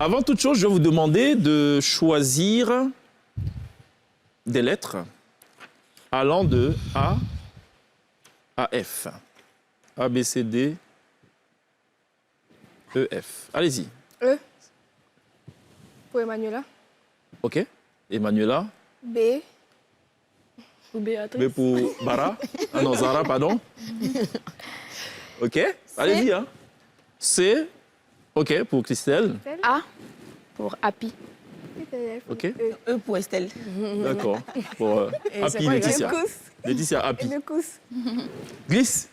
Avant toute chose, je vais vous demander de choisir des lettres allant de A à F. A, B, C, D, E, F. Allez-y. E. Pour Emmanuela. OK. Emmanuela. B. Pour Béatrice. B pour Bara. Ah non, Zara, pardon. OK. Allez-y. Hein. C. OK, pour Christelle. A. Pour Happy. OK. E pour Estelle. D'accord. Pour Happy, Laetitia. Laetitia, Happy. Glisse.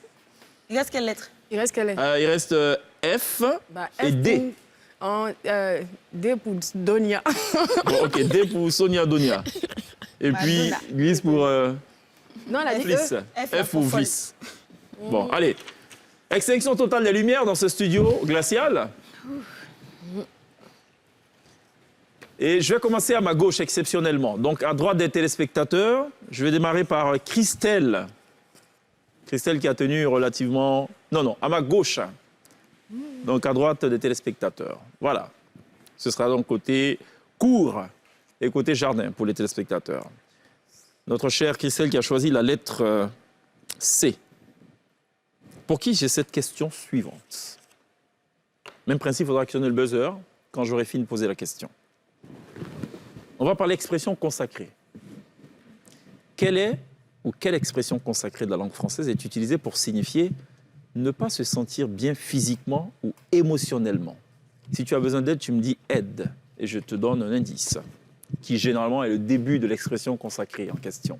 Il reste quelle lettre? Il reste quelle lettre? Il reste F et F D. D pour Donia. Bon, OK, D pour Sonia Donia. Et puis, glisse pour Non, elle a dit Fliss. E. F pour Fliss. Bon, allez. Extinction totale des lumières dans ce studio glacial. Et je vais commencer à ma gauche exceptionnellement. Donc, à droite des téléspectateurs, je vais démarrer par Christelle. Christelle qui a tenu relativement... Non, à ma gauche. Donc, à droite des téléspectateurs. Voilà. Ce sera donc côté cour et côté jardin pour les téléspectateurs. Notre chère Christelle qui a choisi la lettre C. Pour qui j'ai cette question suivante. Même principe, il faudra actionner le buzzer quand j'aurai fini de poser la question. On va parler d'expression consacrée. Quelle expression consacrée de la langue française est utilisée pour signifier ne pas se sentir bien physiquement ou émotionnellement? Si tu as besoin d'aide, tu me dis aide et je te donne un indice qui généralement est le début de l'expression consacrée en question.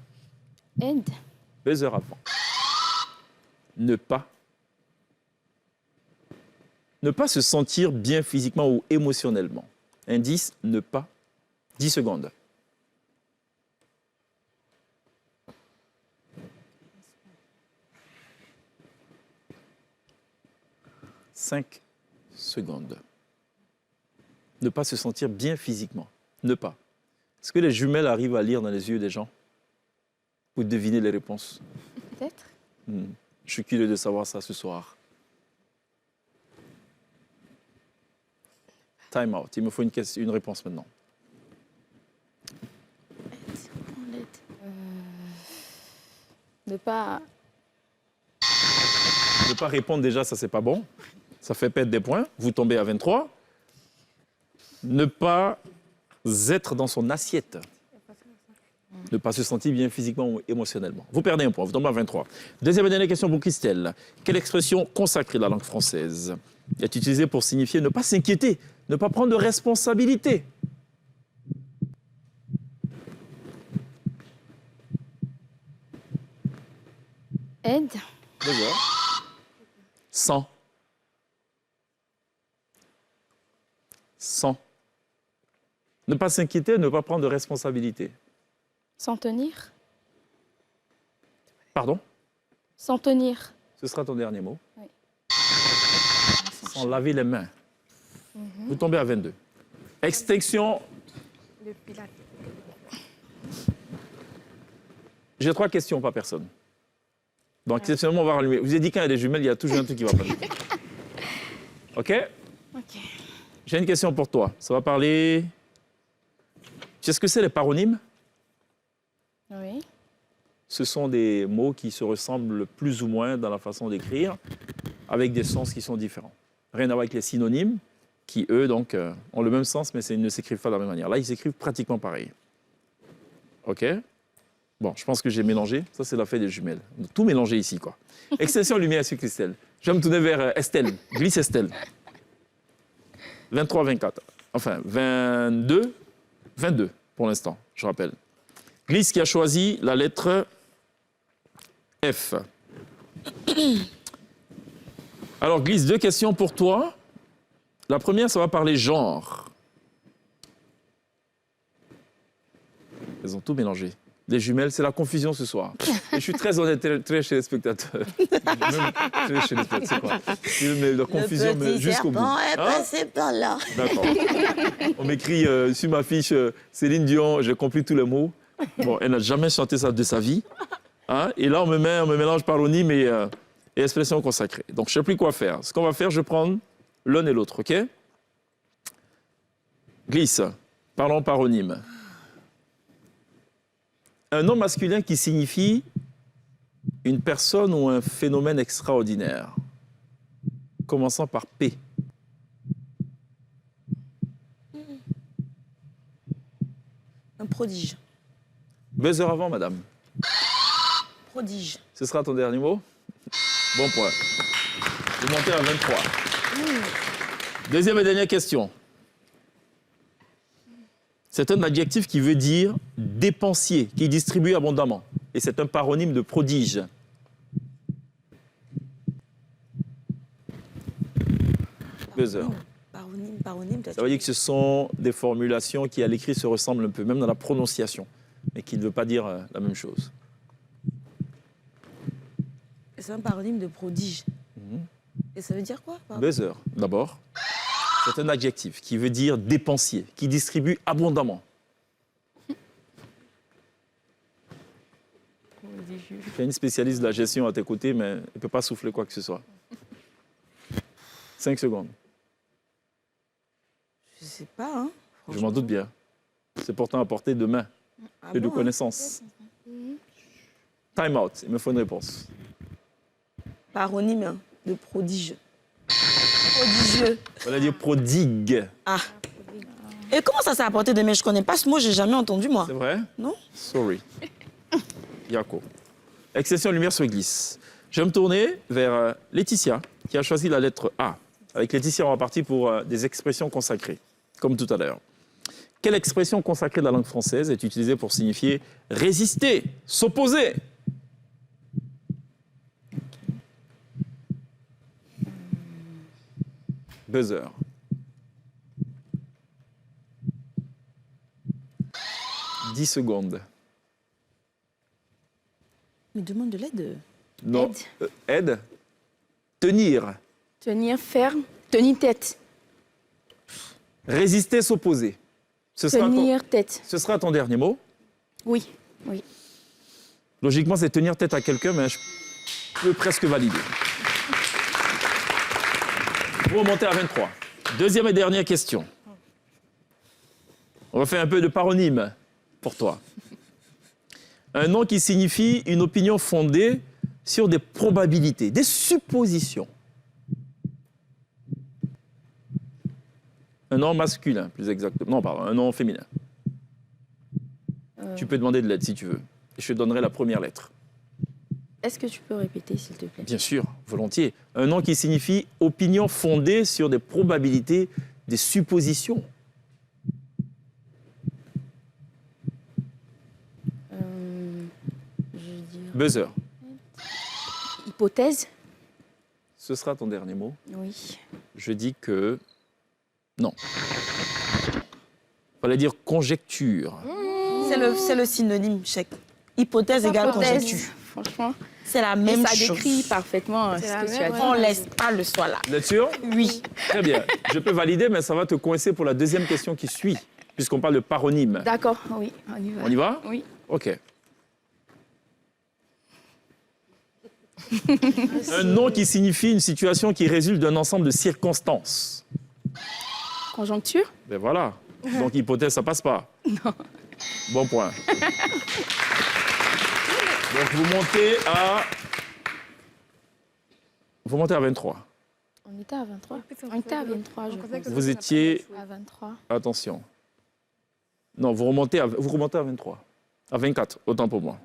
Aide. Buzzer avant. Ne pas se sentir bien physiquement ou émotionnellement. Indice, ne pas. 10 secondes. 5 secondes. Ne pas se sentir bien physiquement. Ne pas. Est-ce que les jumelles arrivent à lire dans les yeux des gens? Ou deviner les réponses? Peut-être. Je suis curieux de savoir ça ce soir. Time out. Il me faut une réponse maintenant. Ne pas répondre déjà, ça c'est pas bon. Ça fait perdre des points. Vous tombez à 23. Ne pas être dans son assiette. Ne pas se sentir bien physiquement ou émotionnellement. Vous perdez un point, vous tombez à 23. Deuxième et dernière question pour Christelle. Quelle expression consacrée de la langue française est utilisée pour signifier ne pas s'inquiéter, ne pas prendre de responsabilité? aide. Sans. Ne pas s'inquiéter, ne pas prendre de responsabilité. S'en tenir. Pardon? S'en tenir. Ce sera ton dernier mot. Oui. Sans laver les mains. Vous tombez à 22. Extinction. J'ai 3 questions, pas personne. Donc, exceptionnellement, on va rallumer. Vous avez dit quand il y a des jumelles, il y a toujours un truc qui va pas. OK? Ok. J'ai une question pour toi. Ça va parler... Tu sais ce que c'est les paronymes? Oui. Ce sont des mots qui se ressemblent plus ou moins dans la façon d'écrire, avec des sens qui sont différents. Rien à voir avec les synonymes, qui, eux, donc, ont le même sens, mais ils ne s'écrivent pas de la même manière. Là, ils s'écrivent pratiquement pareil. OK? Bon, je pense que j'ai mélangé. Ça, c'est l'affaire des jumelles. On a tout mélangé ici, quoi. Extension lumière sur Christelle. Je vais me tourner vers Estelle. Glisse Estelle. 23, 24. Enfin, 22. 22 pour l'instant, je rappelle. Glisse qui a choisi la lettre F. Alors, Glisse, 2 questions pour toi. La première, ça va parler genre. Elles ont tout mélangé. Les jumelles, c'est la confusion ce soir. Et je suis très honnête, très chez les spectateurs. Même très chez les spectateurs. Mais la confusion jusqu'au bout. Le petit serpent est passé par là. D'accord. On m'écrit sur ma fiche Céline Dion, j'ai compris tous les mots. Bon, elle n'a jamais chanté ça de sa vie. Hein? Et là, on me mélange paronyme et expression consacrée. Donc, je ne sais plus quoi faire. Ce qu'on va faire, je vais prendre l'un et l'autre, OK? Glisse. Parlons paronyme. Un nom masculin qui signifie une personne ou un phénomène extraordinaire. Commençant par P. Un prodige. Buzzer avant, madame. Prodige. Ce sera ton dernier mot? Bon point. Vous montez à 23. Deuxième et dernière question. C'est un adjectif qui veut dire dépensier, qui distribue abondamment. Et c'est un paronyme de prodige. Buzzer. Paronyme. Ça veut dire que ce sont des formulations qui, à l'écrit, se ressemblent un peu, même dans la prononciation, mais qui ne veut pas dire la même chose. C'est un paronyme de prodige. Et ça veut dire quoi? Buzzer, d'abord. C'est un adjectif qui veut dire dépensier, qui distribue abondamment. Il y a une spécialiste de la gestion à tes côtés, mais elle ne peut pas souffler quoi que ce soit. 5 secondes. Je sais pas, hein. Je m'en doute bien. C'est pourtant à portée de main et de bon, connaissance. Time out, il me faut une réponse. Paronyme de prodige. Prodigieux. On va dire prodigue. Ah. Et comment ça s'est à portée de main? Je connais pas ce mot, j'ai jamais entendu moi. C'est vrai? Non? Sorry. Yako. Exception lumière sur glisse. Je vais me tourner vers Laetitia, qui a choisi la lettre A. Avec Laetitia, on va partir pour des expressions consacrées, comme tout à l'heure. Quelle expression consacrée de la langue française est utilisée pour signifier résister, s'opposer? Buzzer. « 10 secondes. Mais demande de l'aide. Non. Aide. Aide. Tenir. Tenir ferme. Tenir tête. Résister, s'opposer. Ce Tenir tête. ce sera ton dernier mot. Oui. Oui. Logiquement, c'est tenir tête à quelqu'un, mais je peux presque valider. Vous remontez à 23. Deuxième et dernière question. On va faire un peu de paronyme pour toi. Un nom qui signifie une opinion fondée sur des probabilités, des suppositions. Un nom masculin, plus exactement. Non, pardon, un nom féminin. Tu peux demander de l'aide si tu veux. Et je te donnerai la première lettre. Est-ce que tu peux répéter, s'il te plaît? Bien sûr, volontiers. Un nom qui signifie opinion fondée sur des probabilités, des suppositions. Je veux dire... Buzzer. Hypothèse? Ce sera ton dernier mot. Oui. Je dis que non. Fallait dire conjecture. C'est le synonyme, chèque. Hypothèse égale Hypothèse, conjecture. Franchement. C'est la Et même ça chose. décrit parfaitement ce la que tu as même, dit. On laisse pas le soir là. Vous êtes sûr? Oui. Très bien. Je peux valider, mais ça va te coincer pour la deuxième question qui suit, puisqu'on parle de paronyme. D'accord, oui, on y va. On y va? Oui. OK. Un nom qui signifie une situation qui résulte d'un ensemble de circonstances. Conjoncture? Ben voilà. Donc, hypothèse, ça passe pas. Non. Bon point. Donc, vous montez à 23. On était à 23. On était à 23, je pense. Vous étiez... À 23. Attention. Non, vous remontez à 23. À 24, autant pour moi.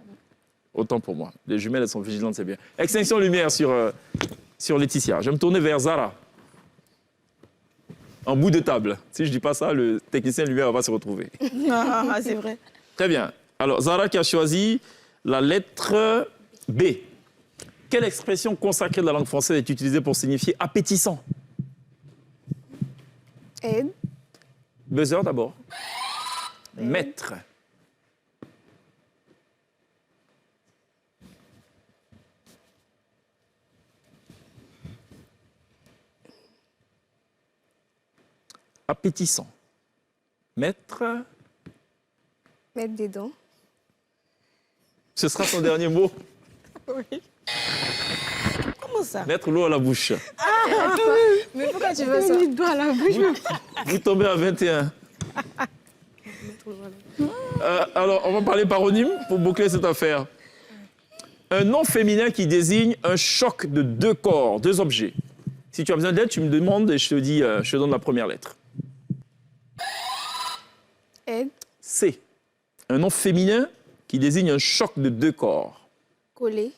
Autant pour moi. Les jumelles, elles sont vigilantes, c'est bien. Extinction lumière sur Laetitia. Je vais me tourner vers Zara. En bout de table. Si je ne dis pas ça, le technicien lumière va se retrouver. Ah, c'est vrai. Très bien. Alors, Zara qui a choisi la lettre B. Quelle expression consacrée de la langue française est utilisée pour signifier appétissant? Aide. Buzzer d'abord. Maître. Appétissant. Maître. Mettre des dents. Ce sera son dernier mot. Oui. Comment ça? Mettre l'eau à la bouche. Mais pourquoi tu veux ça? Mis doigt à la bouche. Vous tombez à 21. Alors, on va parler paronyme pour boucler cette affaire. Un nom féminin qui désigne un choc de deux corps, deux objets. Si tu as besoin d'aide, tu me demandes et je te dis, je te donne la première lettre. Aide. C. Un nom féminin qui désigne un choc de deux corps. Coller.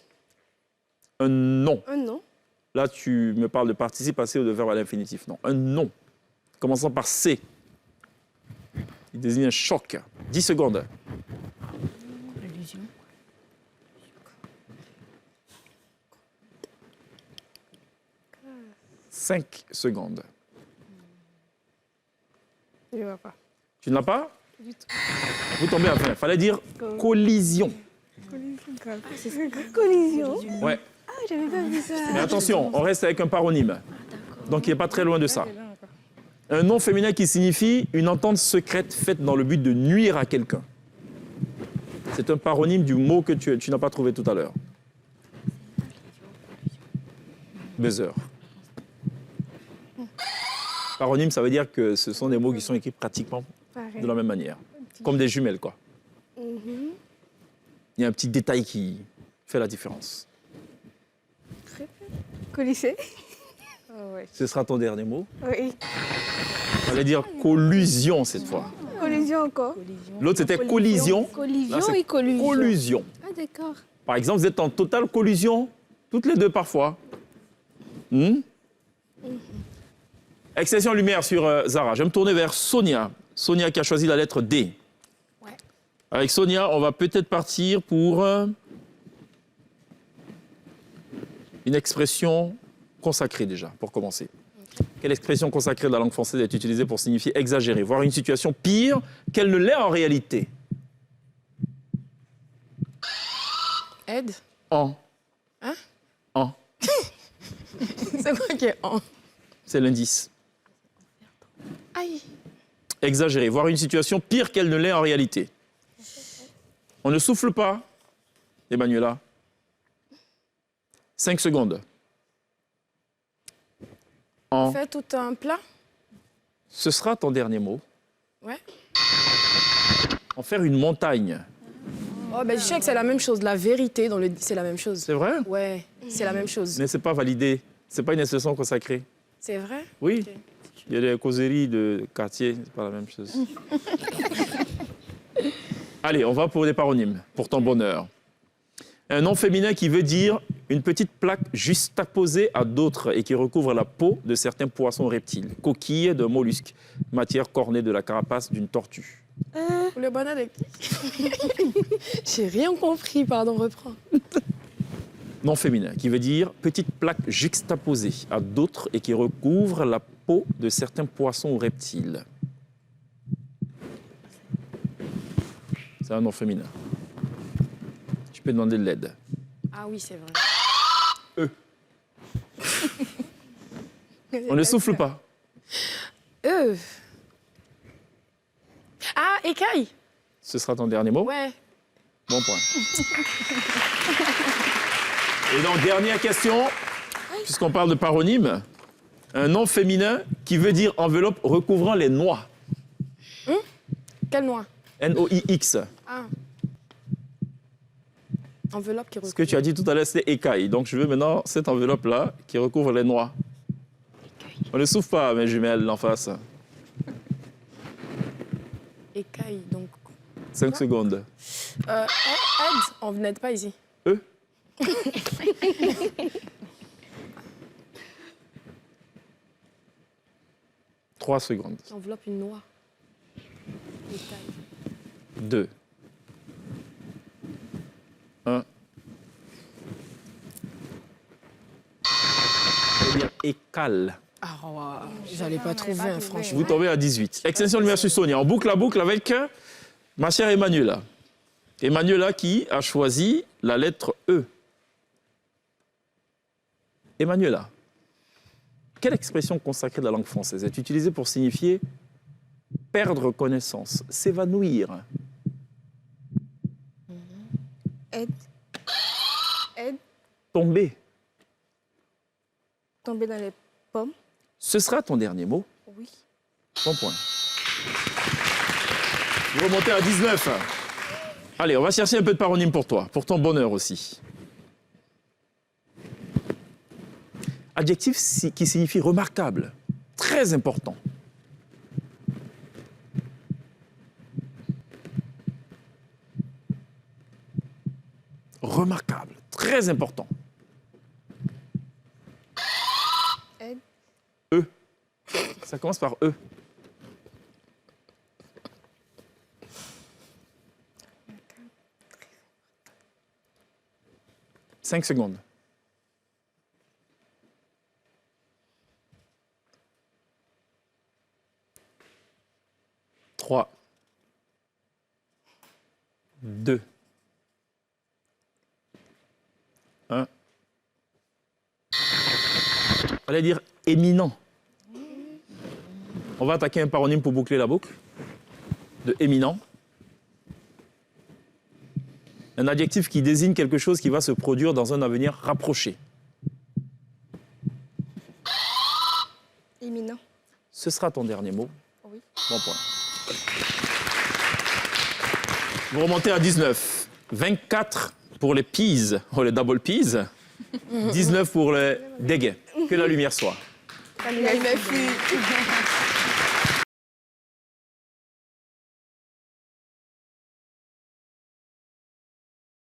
Un nom. Un nom. Là, tu me parles de participe passé ou de verbe à l'infinitif. Non, un nom. Commençant par C. Il désigne un choc. 10 secondes. Allusion. 5 secondes. Je ne vois pas. Tu ne l'as pas? Du tout. Vous tombez à fin. Il fallait dire collision. Collision. Ouais. Ah, j'avais pas vu ça. Mais attention, on reste avec un paronyme. Donc il n'est pas très loin de ça. Un nom féminin qui signifie une entente secrète faite dans le but de nuire à quelqu'un. C'est un paronyme du mot que tu n'as pas trouvé tout à l'heure. Buzzer. Paronyme, ça veut dire que ce sont des mots qui sont écrits pratiquement Pareil. de la même manière. Comme des jumelles, quoi. Mhm. Il y a un petit détail qui fait la différence. Colisée. Oh, ouais. Ce sera ton dernier mot. Oui. On va dire collusion cette fois. Collision encore. L'autre, c'était collision. Là, Collision c'est et collusion. collusion. Ah, d'accord. Par exemple, vous êtes en totale collusion, toutes les deux parfois. Extension lumière sur Zara. Je vais me tourner vers Sonia. Sonia qui a choisi la lettre D. Ouais. Avec Sonia, on va peut-être partir pour une expression consacrée déjà, pour commencer. Quelle expression consacrée de la langue française est utilisée pour signifier exagérer, voire une situation pire qu'elle ne l'est en réalité? Aide. En. Hein? En. C'est quoi qui est en? C'est l'indice. Aïe. Exagérer, voire une situation pire qu'elle ne l'est en réalité. On ne souffle pas, Emmanuela. 5 secondes. En. Fais tout un plat. Ce sera ton dernier mot. Ouais. En faire une montagne. Oh, ben, je sais que c'est la même chose. La vérité, c'est la même chose. C'est vrai? Ouais, c'est la même chose. Mais c'est pas validé. C'est pas une expression consacrée. C'est vrai? Oui. Ok. Il y a des causeries de quartier, c'est pas la même chose. Allez, on va pour des paronymes, pour ton bonheur. Un nom féminin qui veut dire une petite plaque juxtaposée à d'autres et qui recouvre la peau de certains poissons reptiles, coquilles de mollusques, matière cornée de la carapace d'une tortue. Pour le bonheur de qui? J'ai rien compris, pardon, reprends. Nom féminin qui veut dire petite plaque juxtaposée à d'autres et qui recouvre la peau de certains poissons ou reptiles. C'est un nom féminin. Je peux demander de l'aide. Ah oui, c'est vrai. On ne souffle pas. Ah, écaille. Ce sera ton dernier mot. Ouais. Bon point. Et donc, dernière question, puisqu'on parle de paronyme, un nom féminin qui veut dire enveloppe recouvrant les noix. Quelle noix? N-O-I-X. Ah. Enveloppe qui Ce que tu as dit tout à l'heure, c'était écaille. Donc, je veux maintenant cette enveloppe-là qui recouvre les noix. On ne souffle pas, mes jumelles, en face. Écaille, donc. 5 secondes. Aide, on n'aide pas ici. 3 secondes. Enveloppe une noix. Écaille. 2. 1. C'est-à-dire écale. Ah, wow. J'allais pas trouver, hein, franchement. Vous tombez à 18. Extension lumière sur Sonia. On boucle la boucle avec ma chère Emmanuela. Emmanuela qui a choisi la lettre E. Emmanuela, quelle expression consacrée de la langue française est utilisée pour signifier perdre connaissance, s'évanouir? Aide. Aide. Tomber. Tomber dans les pommes. Ce sera ton dernier mot. Oui. Bon point. Vous remontez à 19. Allez, on va chercher un peu de paronyme pour toi, pour ton bonheur aussi. Adjectif qui signifie remarquable, très important. Remarquable, très important. Aide. E. Ça commence par E. Cinq secondes. Trois. 2. 1. Allez dire éminent. On va attaquer un paronyme pour boucler la boucle. De éminent. Un adjectif qui désigne quelque chose qui va se produire dans un avenir rapproché. Éminent. Ce sera ton dernier mot. Oui. Bon point. Vous remontez à 19. 24 pour les peas, les double peas. 19 pour les dégains. Que la lumière soit. Ça nous a fait.